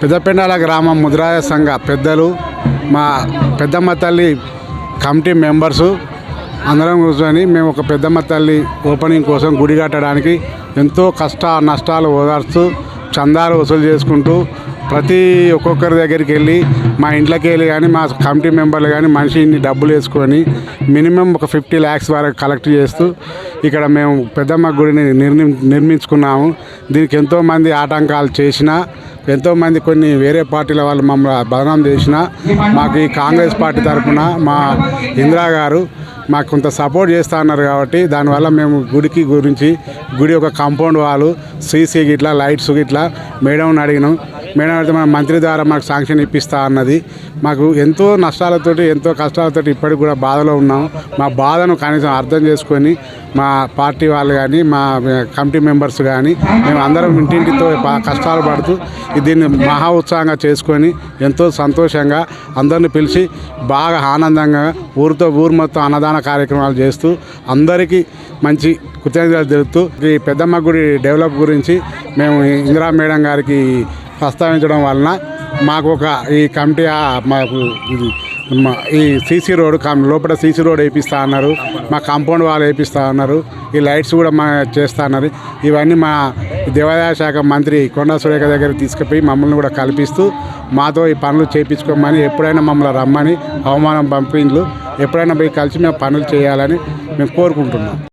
పెద్దపెండాల గ్రామం ముద్రాయ సంఘ పెద్దలు, మా పెద్దమ్మ తల్లి కమిటీ మెంబర్సు అందరం కూర్చొని మేము ఒక పెద్దమ్మ తల్లి ఓపెనింగ్ కోసం గుడి కట్టడానికి ఎంతో నష్టాలు ఓదార్స్తూ చందాలు వసూలు చేసుకుంటూ ఒక్కొక్కరి దగ్గరికి వెళ్ళి మా ఇంట్లోకి వెళ్ళి కానీ మా కమిటీ మెంబర్లు కానీ మనిషి ఇన్ని డబ్బులు వేసుకొని మినిమం ఒక 50 lakhs వరకు కలెక్ట్ చేస్తూ ఇక్కడ మేము పెద్దమ్మ గుడిని నిర్మించుకున్నాము. దీనికి ఎంతోమంది ఆటంకాలు చేసినా, ఎంతోమంది కొన్ని వేరే పార్టీల వాళ్ళు మమ్మల్ని బదనాం చేసినా మాకు ఈ కాంగ్రెస్ పార్టీ తరఫున మా ఇందిరా గారు మాకు కొంత సపోర్ట్ చేస్తూ ఉన్నారు. కాబట్టి దానివల్ల మేము గుడి ఒక కాంపౌండ్ వాళ్ళు సీసీ గిట్లా లైట్స్ గిట్లా మేడంని అడిగినాం. మేడం అయితే మన మంత్రి ద్వారా మాకు శాంక్షన్ ఇప్పిస్తా అన్నది. మాకు ఎంతో నష్టాలతోటి ఎంతో కష్టాలతోటి ఇప్పటికి కూడా బాధలో ఉన్నాము. మా బాధను కనీసం అర్థం చేసుకొని మా పార్టీ వాళ్ళు కానీ మా కమిటీ మెంబర్స్ కానీ మేము అందరం ఇంటింటితో కష్టాలు పడుతూ దీన్ని మహా ఉత్సాహంగా చేసుకొని ఎంతో సంతోషంగా అందరిని పిలిచి బాగా ఆనందంగా ఊరు మొత్తం అన్నదాన కార్యక్రమాలు చేస్తూ అందరికీ మంచి కృతజ్ఞతలు తెలుపుతూ ఈ పెద్దమ్మ గుడి డెవలప్ గురించి మేము ఇందిరా మేడం గారికి ప్రస్తావించడం వలన మాకు ఈ కమిటీ మాకు ఈ సీసీ రోడ్ లోపల సీసీ రోడ్ వేయిస్తా అన్నారు, మా కాంపౌండ్ వాళ్ళు వేయిస్తా అన్నారు, ఈ లైట్స్ కూడా చేస్తా అన్నారు. ఇవన్నీ మా దేవాదాయ శాఖ మంత్రి కొండా సురేఖ దగ్గర తీసుకుపోయి మమ్మల్ని కూడా కల్పిస్తూ మాతో ఈ పనులు చేయించుకోమని, ఎప్పుడైనా మమ్మల్ని రమ్మని అవమానం పంపిండ్లు, ఎప్పుడైనా పోయి కలిసి మేము పనులు చేయాలని మేము కోరుకుంటున్నాం.